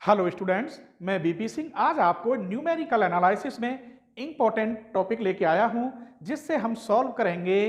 Hello students, मैं BP Singh आज आपको न्यूमेरिकल एनालिसिस में इंपॉर्टेंट टॉपिक लेके आया हूं जिससे हम सॉल्व करेंगे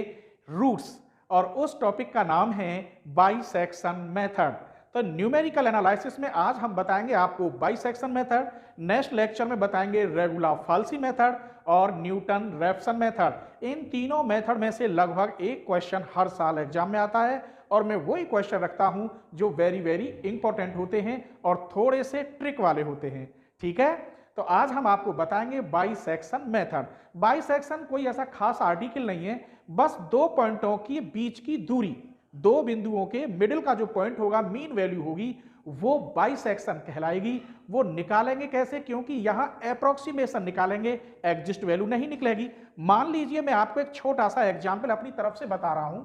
रूट्स और उस टॉपिक का नाम है बाइसेक्शन मेथड। तो न्यूमेरिकल एनालिसिस में आज हम बताएंगे आपको बाइसेक्शन मेथड, नेक्स्ट लेक्चर में बताएंगे रेगुला फाल्सी मेथड और न्यूटन रेफसन मेथड। इन तीनों मेथड में से लगभग एक क्वेश्चन हर साल एग्जाम में आता है और मैं वही क्वेश्चन रखता हूं जो वेरी वेरी इंपॉर्टेंट होते हैं और थोड़े से ट्रिक वाले होते हैं। ठीक है, तो आज हम आपको बताएंगे बाइसेक्शन मेथड। बाइसेक्शन कोई ऐसा खास आर्टिकल नहीं है, बस दो पॉइंटों की बीच की दूरी, दो बिंदुओं के मिडिल का जो पॉइंट होगा, मीन वैल्यू होगी, वो बाइसेक्शन कहलाएगी। वो निकालेंगे कैसे? क्योंकि यहां अप्रोक्सीमेशन निकालेंगे, एग्जिस्ट वैल्यू नहीं निकलेगी। मान लीजिए मैं आपको एक छोटा सा एग्जाम्पल अपनी तरफ से बता रहा हूं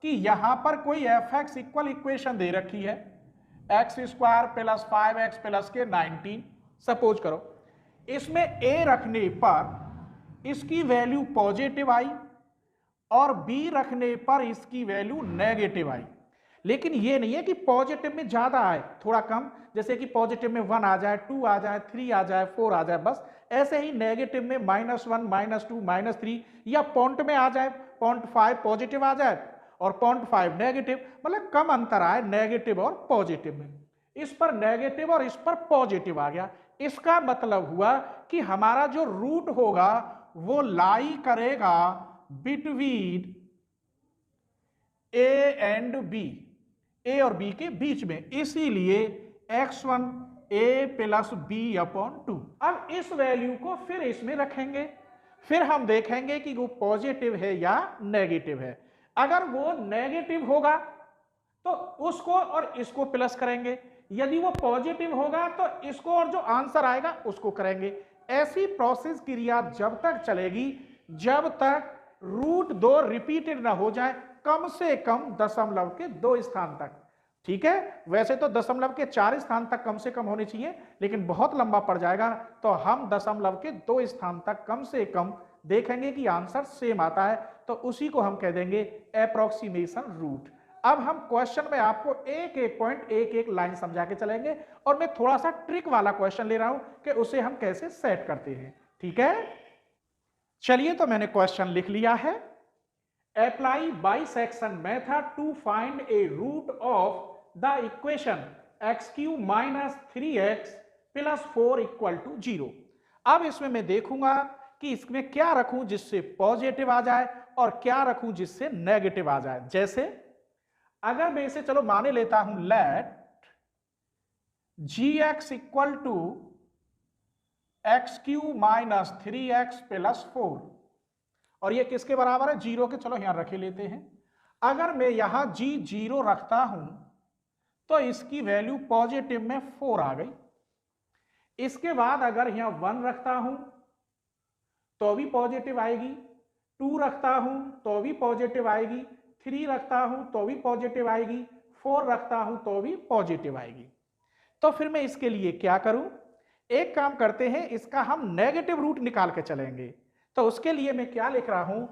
कि यहां पर कोई एफ एक्स इक्वल इक्वेशन दे रखी है, x square plus 5x plus के 19 सपोज करो। इसमें ए रखने पर इसकी वैल्यू पॉजिटिव आई और बी रखने पर इसकी वैल्यू नेगेटिव आई। लेकिन ये नहीं है कि पॉजिटिव में ज्यादा आए थोड़ा कम, जैसे कि पॉजिटिव में 1 आ जाए, 2 आ जाए, 3 आ जाए, 4 आ जाए, बस ऐसे ही नेगेटिव में -1 -2 -3 या पॉइंट में आ जाए, 0.5 पॉजिटिव आ जाए और 0.5 नेगेटिव, मतलब कम अंतर आए नेगेटिव और पॉजिटिव में। इस पर नेगेटिव और इस पर पॉजिटिव आ गया। इसका मतलब हुआ कि हमारा जो रूट होगा वो लाई करेगा बिटवीन ए एंड बी, ए और बी के बीच में, इसीलिए x1 a plus B upon 2। अब इस वैल्यू को फिर इसमें रखेंगे, फिर हम देखेंगे कि वो पॉजिटिव है या नेगेटिव है। अगर वो नेगेटिव होगा तो उसको और इसको प्लस करेंगे, यदि वो पॉजिटिव होगा तो इसको और जो आंसर आएगा उसको करेंगे। ऐसी प्रोसेस क्रिया जब तक चलेगी जब तक रूट 2 रिपीटेड ना हो जाए, कम से कम दशमलव के 2 स्थान तक। ठीक है, वैसे तो दशमलव के 4 स्थान तक कम से कम होने चाहिए, लेकिन बहुत लंबा पड़ जाएगा, तो हम दशमलव के 2 स्थान तक कम से कम देखेंगे कि आंसर सेम आता है, तो उसी को हम कह देंगे अप्रोक्सीमेशन रूट। अब हम क्वेश्चन में आपको एक एक पॉइंट, एक एक लाइन समझा के चलेंगे और मैं थोड़ा सा ट्रिक वाला क्वेश्चन ले रहा हूं कि उसे हम कैसे सेट करते हैं। ठीक है, चलिए तो मैंने क्वेश्चन लिख लिया है। Apply bisection method to find a root of the equation x³ minus 3x plus 4 equal to 0। अब इसमें मैं देखूंगा कि इसमें क्या रखूं जिससे पॉजिटिव आ जाए और क्या रखूं जिससे नेगेटिव आ जाए। जैसे अगर मैं इसे चलो माने लेता हूं, let gx equal to x³ minus 3x plus 4, और ये किसके बराबर है? 0 के। चलो यहां रखे लेते हैं। अगर मैं यहां g 0 रखता हूं तो इसकी वैल्यू पॉजिटिव में 4 आ गई। इसके बाद अगर यहां 1 रखता हूं तो भी पॉजिटिव आएगी, 2 रखता हूं तो भी पॉजिटिव आएगी, 3 रखता हूं तो भी पॉजिटिव आएगी, 4 रखता हूं तो भी पॉजिटिव आएगी। तो फिर मैं इसके लिए क्या करूं? एक काम करते हैं, इसका हम नेगेटिव रूट निकाल के चलेंगे। तो उसके लिए मैं क्या लिख रहा हूं,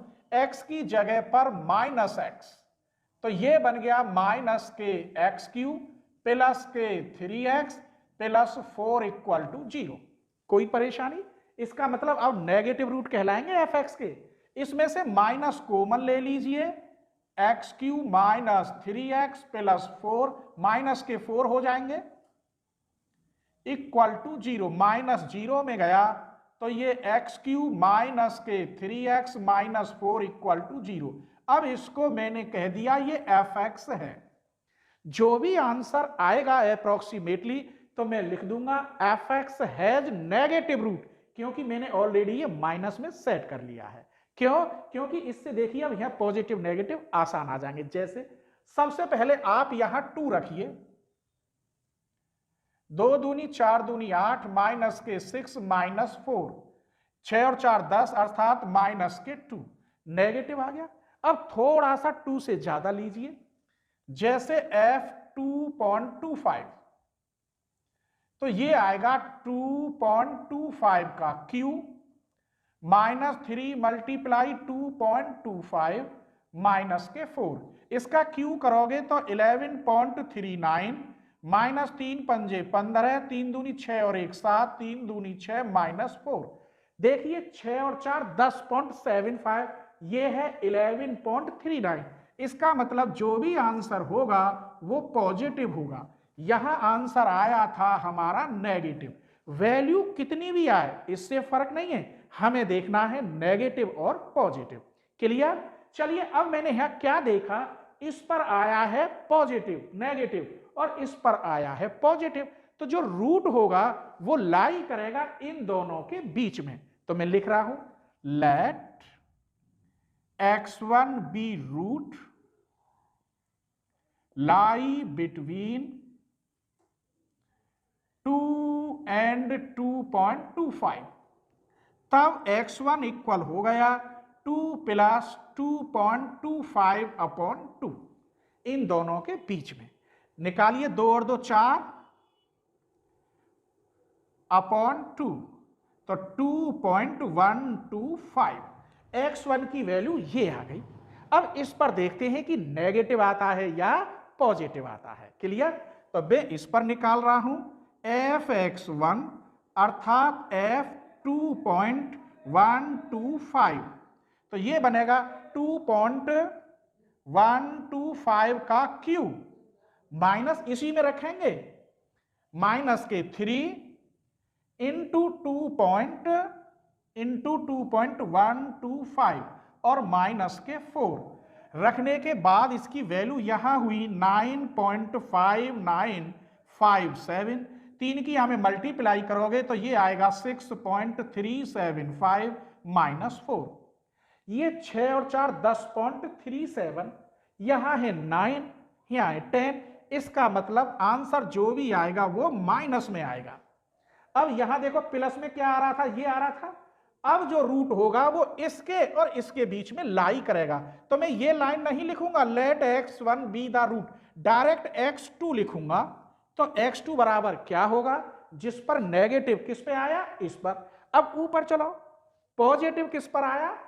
x की जगह पर -x, तो ये बन गया माइनस के x³ प्लस के 3x प्लस 4 इक्वल टू 0। कोई परेशानी? इसका मतलब अब नेगेटिव रूट कहलाएंगे एफ एक्स के। इसमें से माइनस कॉमन ले लीजिए, x³ minus 3x plus 4, minus के 4 हो जाएंगे इक्वल टू 0। माइनस 0 में गया तो ये x³ माइनस के 3x माइनस 4 इक्वल टू 0। अब इसको मैंने कह दिया ये एफ एक्स है। जो भी आंसर आएगा अप्रोक्सीमेटली तो मैं लिख दूंगा F X has negative root, क्योंकि मैंने ऑलरेडी ये माइनस में सेट कर लिया है। क्यों? क्योंकि इससे देखिए अब यहां पॉजिटिव नेगेटिव आसान आ जाएंगे। जैसे सबसे पहले आप यहां 2 रखिए, 2 दूनी 4 दूनी 8 माइनस के 6 माइनस 4, 6 और 4 10 अर्थात माइनस के 2, नेगेटिव आ गया। अब थोड़ा सा 2 से ज्यादा लीजिए, जैसे f2.25, तो ये आएगा 2.25 का क्यू माइनस 3 मल्टीप्लाई 2.25 माइनस के 4, इसका क्यू करोगे तो 11.39 माइनस 3 पंजे 15, 3 दूनी 6 और 1 7, 3 दूनी 6 माइनस 4। देखिए 6 और 4 10.75, ये है 11.39। इसका मतलब जो भी आंसर होगा वो पॉजिटिव होगा। यहां आंसर आया था हमारा नेगेटिव। वैल्यू कितनी भी आए इससे फर्क नहीं है, हमें देखना है नेगेटिव और पॉजिटिव। क्लियर? चलिए अब मैंने यहां क्या देखा, इस पर आया है पॉजिटिव नेगेटिव और इस पर आया है पॉजिटिव, तो जो रूट होगा वो लाई करेगा इन दोनों के बीच में। तो मैं लिख रहा हूं let x1 be root lie between 2 and 2.25। तब x1 इक्वल हो गया 2 प्लस 2.25 अपॉन 2, इन दोनों के बीच में। निकालिए 2 और 2 4 अपॉन 2, तो 2.125। x1 की वैल्यू ये आ गई। अब इस पर देखते हैं कि नेगेटिव आता है या पॉजिटिव आता है। क्लियर? तो मैं इस पर निकाल रहा हूं f(x1) अर्थात f2.125, तो ये बनेगा 2.125 का क्यूब, माइनस इसी में रखेंगे माइनस के 3 इंटू 2.125 और माइनस के 4 रखने के बाद इसकी वैल्यू यहां हुई 9.5957। 3 की हमें मल्टीप्लाई करोगे तो ये आएगा 6.375 माइनस 4। ये 6 और 4 10.37, यहां है 9, यहां है 10। इसका मतलब आंसर जो भी आएगा वो माइनस में आएगा। अब यहां देखो प्लस में क्या आ रहा था, ये आ रहा था। अब जो रूट होगा वो इसके और इसके बीच में लाई करेगा, तो मैं ये लाइन नहीं लिखूंगा let x1 be the root, direct x2 लिखूंगा। तो x2 बराबर क्या होगा, जिस पर नेगेटिव किस पे आया, इस पर। अब ऊपर चलो, पॉजिटिव किस पर आया,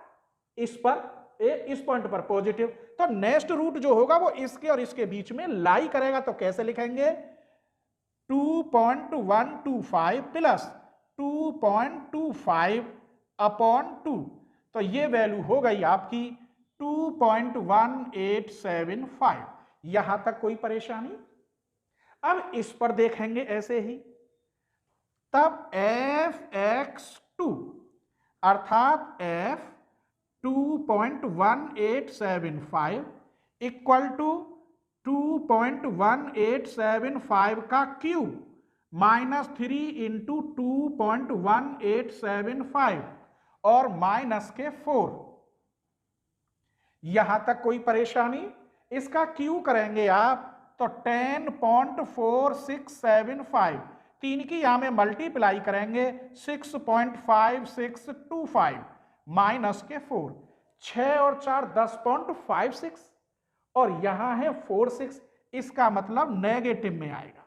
इस पर, इस पॉइंट पर पॉजिटिव, तो नेक्स्ट रूट जो होगा वो इसके और इसके बीच में लाई करेगा। तो कैसे लिखेंगे, 2.125 प्लस 2.25 अपॉन 2, तो ये वैल्यू हो गई आपकी 2.1875। यहां तक कोई परेशानी? अब इस पर देखेंगे ऐसे ही, तब f(x2) अर्थात f2.1875 इक्वल टू 2.1875 का क्यूब माइनस 3 इंटू 2.1875 और माइनस के 4। यहां तक कोई परेशानी? इसका क्यू करेंगे आप तो 10.4675, 3 की यहां में मल्टीप्लाई करेंगे 6.5625 माइनस के 4। 6 और 4 10.56 और यहां है 46, इसका मतलब नेगेटिव में आएगा।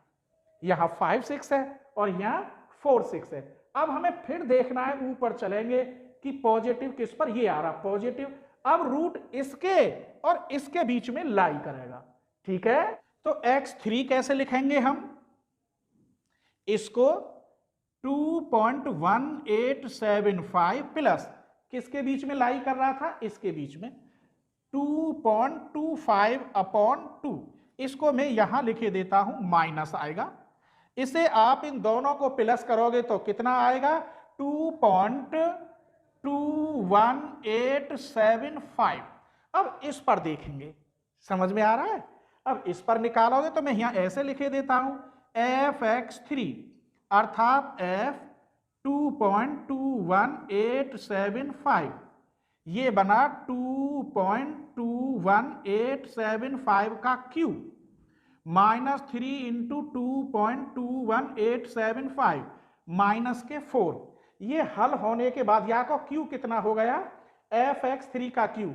यहां 56 है और यहां 46 है। अब हमें फिर देखना है, ऊपर चलेंगे कि पॉजिटिव किस पर, ये आ रहा पॉजिटिव। अब रूट इसके और इसके बीच में लाई करेगा। ठीक है, तो x3 कैसे लिखेंगे हम, इसको 2.1875 प्लस किसके बीच में लाई कर रहा था, इसके बीच में 2.25 अपॉन 2, इसको मैं यहां लिखे देता हूं, माइनस आएगा। इसे आप इन दोनों को प्लस करोगे तो कितना आएगा, 2.21875। अब इस पर देखेंगे, समझ में आ रहा है? अब इस पर निकालोगे तो मैं यहां ऐसे लिखे देता हूं f(x3) अर्थात f2.21875, ये बना 2.21875 का क्यूब माइनस 3 इंटू 2.21875 माइनस के 4। ये हल होने के बाद यहाँ को क्यू कितना हो गया, f(x3) का क्यू,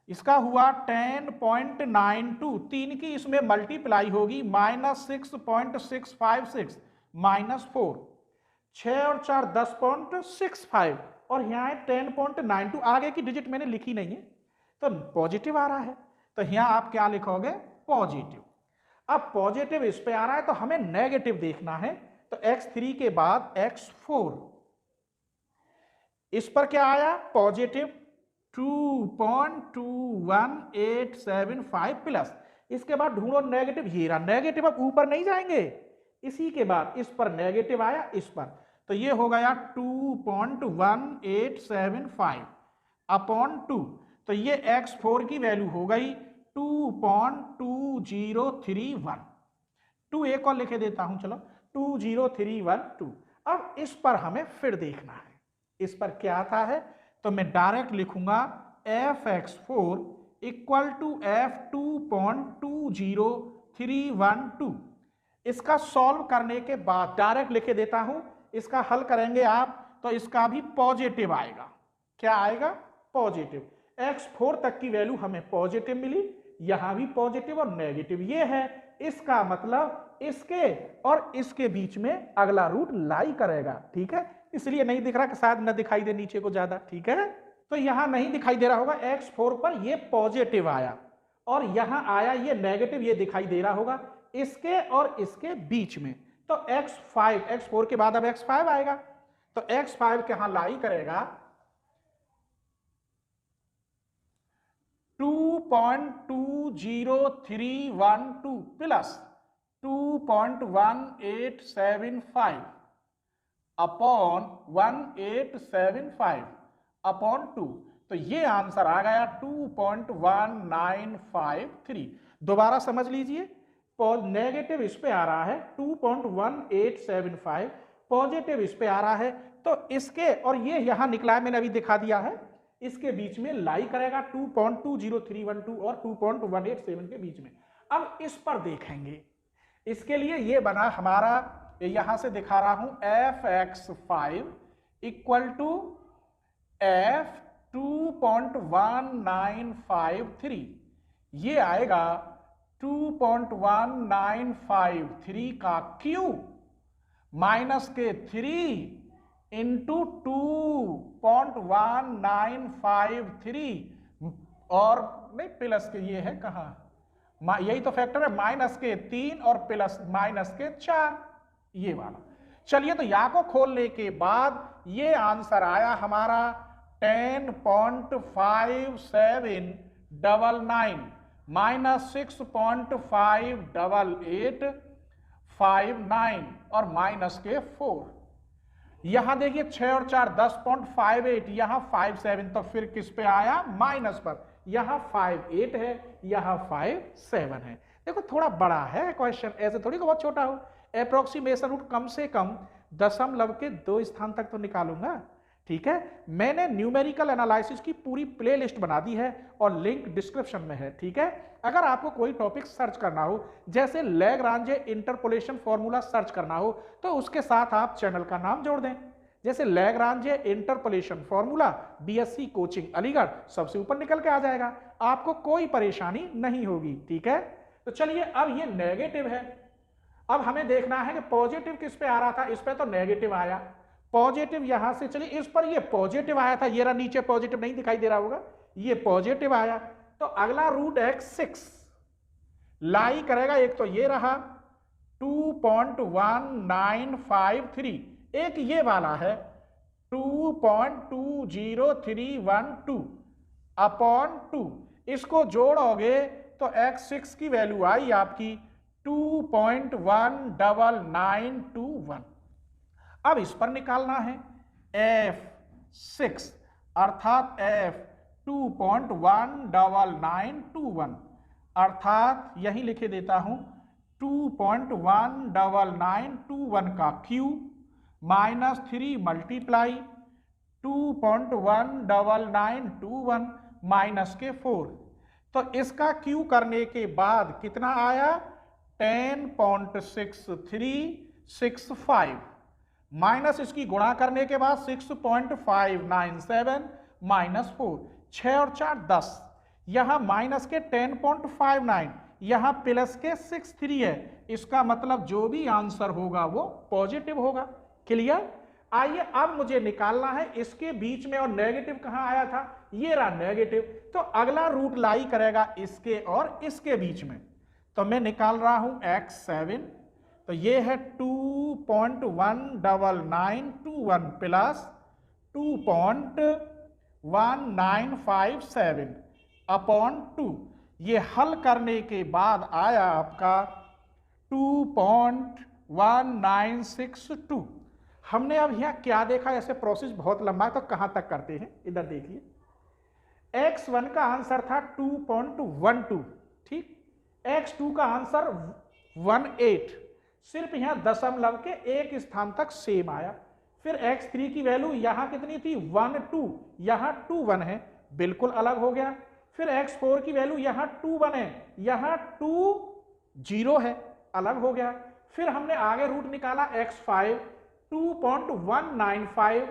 इसका हुआ 10.92, 3 की इसमें मल्टीप्लाई होगी माइनस 6.656 माइनस 4। 6 और 4 10.65 और यहाँ है 10.92, आगे की डिजिट मैंने लिखी नहीं है, तो पॉजिटिव आ रहा है, तो यहाँ आप क्या लिखोगे, पॉजिटिव। अब पॉजिटिव इस पे आ रहा है तो हमें नेगेटिव देखना है, तो x3 के बाद x4, इस पर क्या आया पॉजिटिव 2.21875 प्लस, इसके बाद ढूंढो नेगेटिव, ये रहा नेगेटिव। अब ऊपर नहीं जाएंगे, इसी के बाद इस पर नेगेटिव आया, इस पर तो ये हो गया 2.1875 अपॉन 2, तो ये x4 की वैल्यू हो गई 2.2031। 2 एक और लिखे देता हूं, चलो 20312। अब इस पर हमें फिर देखना है, इस पर क्या आता है, तो मैं डायरेक्ट लिखूंगा fx4 इक्वल टू f2.20312। इसका सॉल्व करने के बाद डायरेक्ट लिखे देता हूं, इसका हल करेंगे आप तो इसका भी पॉजिटिव आएगा। क्या आएगा? पॉजिटिव। x4 तक की वैल्यू हमें पॉजिटिव मिली, यहां भी पॉजिटिव और नेगेटिव ये है, इसका मतलब इसके और इसके बीच में अगला रूट लाई करेगा। ठीक है, इसलिए नहीं दिख रहा कि शायद न दिखाई दे नीचे को ज्यादा। ठीक है, तो यहां नहीं दिखाई दे रहा होगा, x4 पर ये पॉजिटिव आया और यहां आया ये नेगेटिव, ये दिखाई दे रहा होगा इसके और इसके बीच में। तो x5, x4 के बाद अब x5 आएगा, तो x5 के यहां लाई करेगा 2.20312 प्लस 2.1875 अपॉन 1875 अपॉन 2, तो ये आंसर आ गया 2.1953। दोबारा समझ लीजिए, नेगेटिव इस पे आ रहा है 2.1875, पॉजिटिव इस पे आ रहा है, तो इसके और ये यहां निकला है, मैंने अभी दिखा दिया है, इसके बीच में लाई करेगा 2.20312 और 2.187 के बीच में। अब इस पर देखेंगे, इसके लिए ये बना हमारा, यहां से दिखा रहा हूं fx5 इक्वल टू f2.1953, ये आएगा 2.1953 का क्यूब माइनस के 3 इंटू 2.1953 और नहीं प्लस के, ये है कहां, यही तो फैक्टर है, माइनस के 3 और प्लस माइनस के 4, ये वाला। चलिए, तो या को खोलने के बाद ये आंसर आया हमारा 10.5799 माइनस 6.5889 और माइनस के 4। यहां देखिए 6 और 4 10.58, यहां 57, तो फिर किस पे आया? माइनस पर। यहां 58 है, यहां 57 है। देखो थोड़ा बड़ा है क्वेश्चन, ऐसे थोड़ी को बहुत छोटा हो। अप्रोक्सीमेशन रूट कम से कम दशमलव के 2 स्थान तक तो निकालूंगा। ठीक है, मैंने न्यूमेरिकल एनालिसिस की पूरी प्लेलिस्ट बना दी है और लिंक डिस्क्रिप्शन में है। ठीक है, अगर आपको कोई टॉपिक सर्च करना हो, जैसे लैग्रांज इंटरपोलेशन फॉर्मूला सर्च करना हो, तो उसके साथ आप चैनल का नाम जोड़ दें, जैसे Lagrange interpolation formula BSc coaching Aligarh, सबसे ऊपर निकल के आ जाएगा, आपको कोई परेशानी नहीं होगी। ठीक है, तो चलिए, अब ये नेगेटिव है, अब हमें देखना है कि पॉजिटिव किस पे आ रहा था, इस पे तो नेगेटिव आया, पॉजिटिव यहां से, चलिए इस पर ये पॉजिटिव आया था, ये रहा नीचे पॉजिटिव नहीं दिखाई दे रहा होगा, ये पॉजिटिव आया, तो अगला रूट x6 लाई करेगा, एक तो ये रहा 2.1953, एक ये वाला है 2.20312 अपॉन 2, इसको जोड़ोगे तो x6 की वैल्यू आई आपकी 2.19921। अब इस पर निकालना है f6 अर्थात f2.19921, अर्थात यही लिखे देता हूं 2.19921 का क्यूब माइनस 3 मल्टीप्लाई 2.19921 माइनस के 4, तो इसका क्यू करने के बाद कितना आया 10.6365 माइनस इसकी गुणा करने के बाद 6.597 माइनस 4, 6 और 4 10, यहां माइनस के 10.59, यहां प्लस के 63 है, इसका मतलब जो भी आंसर होगा वो पॉजिटिव होगा। क्लियर? आइए अब मुझे निकालना है इसके बीच में, और नेगेटिव कहां आया था, ये रहा नेगेटिव, तो अगला रूट लाई करेगा इसके और इसके बीच में, तो मैं निकाल रहा हूं x7, तो ये है 2.19921 प्लस 2.1957 अपॉन 2। ये हल करने के बाद आया आपका 2.1962। हमने अब यहाँ क्या देखा, ऐसे प्रोसेस बहुत लंबा है तो कहां तक करते हैं, इधर देखिए। x1 का आंसर था 2.12, ठीक। x2 का आंसर 18, सिर्फ यहां दशमलव के एक स्थान तक सेम आया। फिर x3 की वैल्यू यहां कितनी थी 1 2, यहां 2 1 है, बिल्कुल अलग हो गया। फिर x4 की वैल्यू यहां 2 1 है, यहां 2 0 है, अलग हो गया। फिर हमने आगे रूट निकाला x5 2.195,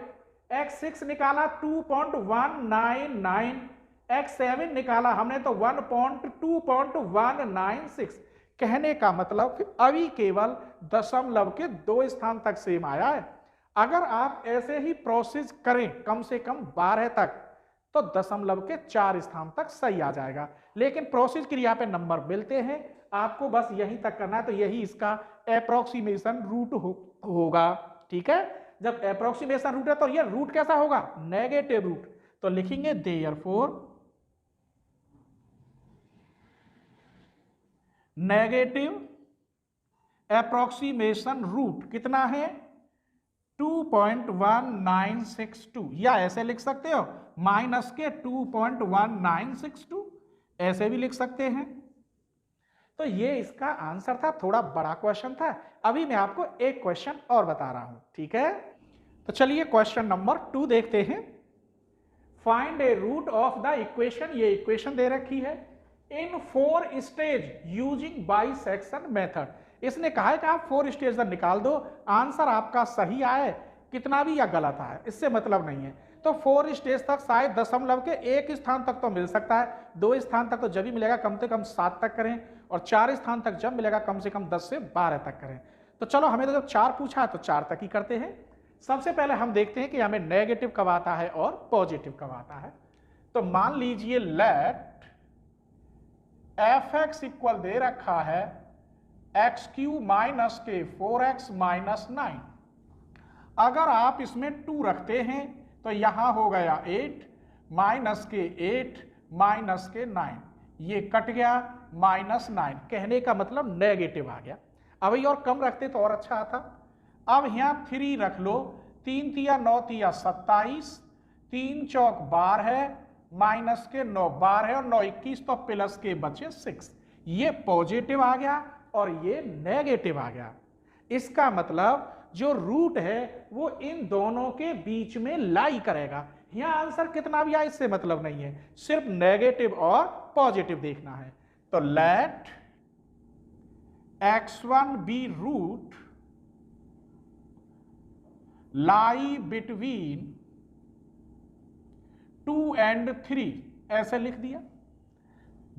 x6 निकाला 2.199, x7 निकाला हमने तो 1.2.196। कहने का मतलब कि अभी केवल दशमलव के 2 स्थान तक सेम आया है। अगर आप ऐसे ही प्रोसेस करें कम से कम 12 तक तो दशमलव के 4 स्थान तक सही आ जाएगा। लेकिन प्रोसेस क्रिया पे नंबर मिलते हैं, आपको बस यहीं तक करना है, तो यही इसका अप्रोक्सीमेशन रूट होगा, ठीक है। जब अप्रोक्सीमेशन रूट है तो ये रूट कैसा होगा, नेगेटिव रूट। तो लिखेंगे देयरफॉर नेगेटिव अप्रोक्सीमेशन रूट कितना है 2.1962, या ऐसे लिख सकते हो माइनस के 2.1962, ऐसे भी लिख सकते हैं। तो ये इसका आंसर था, थोड़ा बड़ा क्वेश्चन था। अभी मैं आपको एक क्वेश्चन और बता रहा हूं, ठीक है। तो चलिए क्वेश्चन नंबर 2 देखते हैं। Find a root of the equation, ये इक्वेशन दे रखी है, in 4 stage using bisection method. इसने कहा है कि आप 4 स्टेज तक निकाल दो, आंसर आपका सही आए कितना भी या गलत आए इससे मतलब नहीं है। तो 4 स्टेज तक शायद दशमलव के एक स्थान तक तो मिल सकता है, 2 स्थान तक तो जब भी मिलेगा कम से कम 7 तक करें, और 4 स्थान तक जब मिलेगा कम से कम 10 से 12 तक करें। तो चलो, हमें तो जब 4 पूछा है तो 4 तक ही करते हैं। सबसे पहले हम देखते हैं कि हमें नेगेटिव कब आता है और पॉजिटिव कब आता है। तो मान लीजिए लेट fx इक्वल दे रखा है x³ माइनस के 4x माइनस 9। अगर आप इसमें 2 रखते हैं तो यहां हो गया 8 माइनस के 8 माइनस के 9, ये कट गया -9। कहने का मतलब नेगेटिव आ गया। अब ये और कम रखते तो और अच्छा आता। अब यहाँ 3 रख लो, 3 तिया 9 तिया 27, 3 चौक 12 माइनस के 9 12 और 9 21, तो प्लस के बचे 6। ये पॉजिटिव आ गया और ये नेगेटिव आ गया। इसका मतलब जो रूट है वो इन दोनों के बीच में लाई करेगा। यहां आंसर कितना भी आए इससे मतलब नहीं है, सिर्फ नेगेटिव और पॉजिटिव देखना है। तो let x1 be root lie between 2 and 3, ऐसे लिख दिया।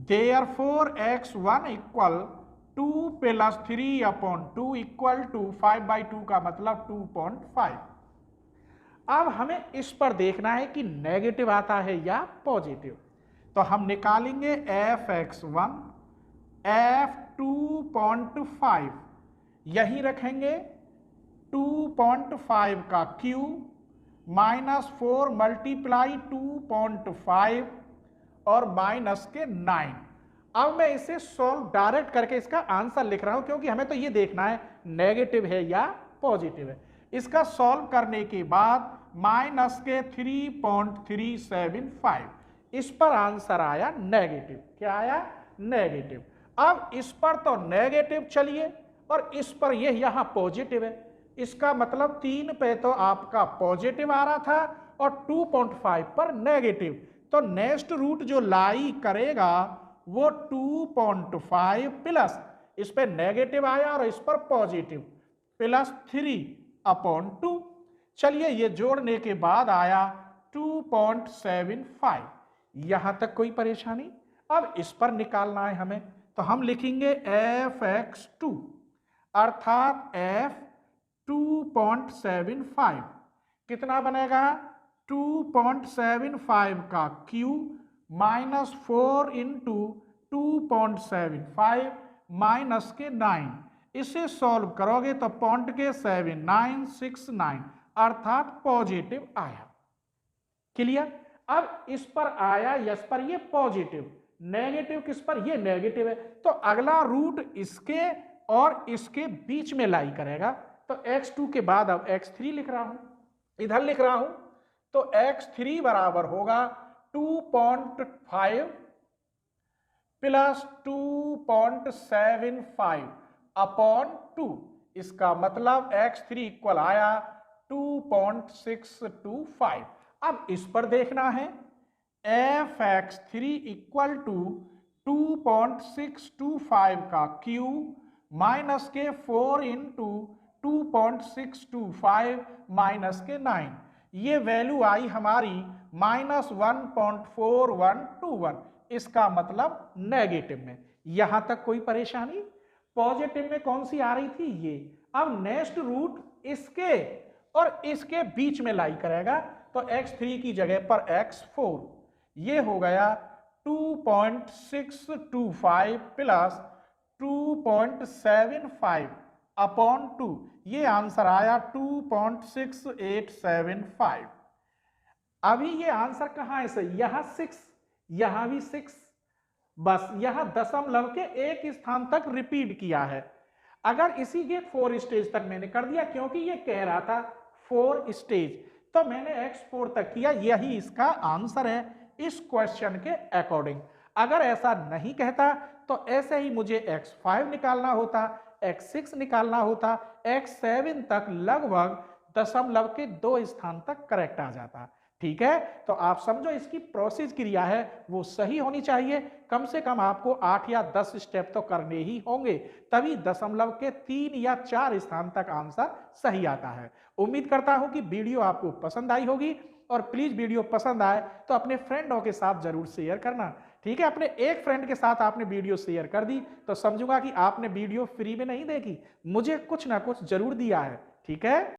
Therefore x1 equal 2 + 3/2 equal to 5/2 का मतलब 2.5। अब हमें इस पर देखना है कि नेगेटिव आता है या पॉजिटिव। तो हम निकालेंगे fx1 f2.5, यही रखेंगे 2.5 का क्यूब -4 मल्टीप्लाई 2.5 और माइनस के 9। अब मैं इसे सॉल्व डायरेक्ट करके इसका आंसर लिख रहा हूं, क्योंकि हमें तो ये देखना है नेगेटिव है या पॉजिटिव है। इसका सॉल्व करने के बाद माइनस के 3.375, इस पर आंसर आया नेगेटिव। क्या आया, नेगेटिव। अब इस पर तो नेगेटिव चलिए और इस पर ये यहां पॉजिटिव है, इसका मतलब 3 पे तो आपका पॉजिटिव आ रहा था और 2.5 पर नेगेटिव। तो नेक्स्ट रूट जो लाई करेगा वो 2.5 प्लस इस पे नेगेटिव आया और इस पर पॉजिटिव प्लस 3/2। चलिए, ये जोड़ने के बाद आया 2.75। यहां तक कोई परेशानी। अब इस पर निकालना है हमें, तो हम लिखेंगे fx2 अर्थात f2.75 कितना बनेगा 2.75 का क्यूब -4 × 2.75 माइनस के 9, इसे सॉल्व करोगे तो पॉइंट के 7969 अर्थात पॉजिटिव आया। क्लियर? अब इस पर आया यस पर ये पॉजिटिव, नेगेटिव किस पर, ये नेगेटिव है, तो अगला रूट इसके और इसके बीच में लाई करेगा। तो x2 के बाद अब x3 लिख रहा हूं, इधर लिख रहा हूं, तो x3 बराबर होगा 2.5 प्लस 2.75 अपॉन 2। इसका मतलब x3 इक्वल आया 2.625। अब इस पर देखना है, f(x3) इक्वल टू 2.625 का क्यूब माइनस के 4 इंटू 2.625 माइनस के 9, ये वैल्यू आई हमारी -1.4121। इसका मतलब नेगेटिव में। यहां तक कोई परेशानी? पॉजिटिव में कौन सी आ रही थी, ये। अब नेक्स्ट रूट इसके और इसके बीच में लाई करेगा, तो x3 की जगह पर x4, ये हो गया 2.625 प्लस 2.75 अपॉन 2, ये आंसर आया 2.6875। अभी ये आंसर कहां है सही, यहां 6, यहां भी 6, बस यहां दशमलव के एक स्थान तक रिपीट किया है। अगर इसी के 4 स्टेज तक मैंने कर दिया, क्योंकि ये कह रहा था 4 स्टेज, तो मैंने x4 तक किया, यही इसका आंसर है इस क्वेश्चन के अकॉर्डिंग। अगर ऐसा नहीं कहता तो ऐसे ही मुझे x5 निकालना होता, x6 निकालना होता, x7 तक लगभग दशमलव के 2 स्थान तक करेक्ट आ जाता। ठीक है, तो आप समझो इसकी प्रोसेस क्रिया है वो सही होनी चाहिए। कम से कम आपको 8 या 10 स्टेप तो करने ही होंगे, तभी दशमलव के 3 या 4 स्थान तक आंसर सही आता है। उम्मीद करता हूं कि वीडियो आपको पसंद आई होगी, और प्लीज वीडियो पसंद आए तो अपने फ्रेंडों के साथ जरूर शेयर करना। ठीक है, अपने एक फ्रेंड के साथ आपने वीडियो शेयर कर दी तो समझूंगा कि आपने वीडियो फ्री में नहीं देखी, मुझे कुछ ना कुछ जरूर दिया है। ठीक है।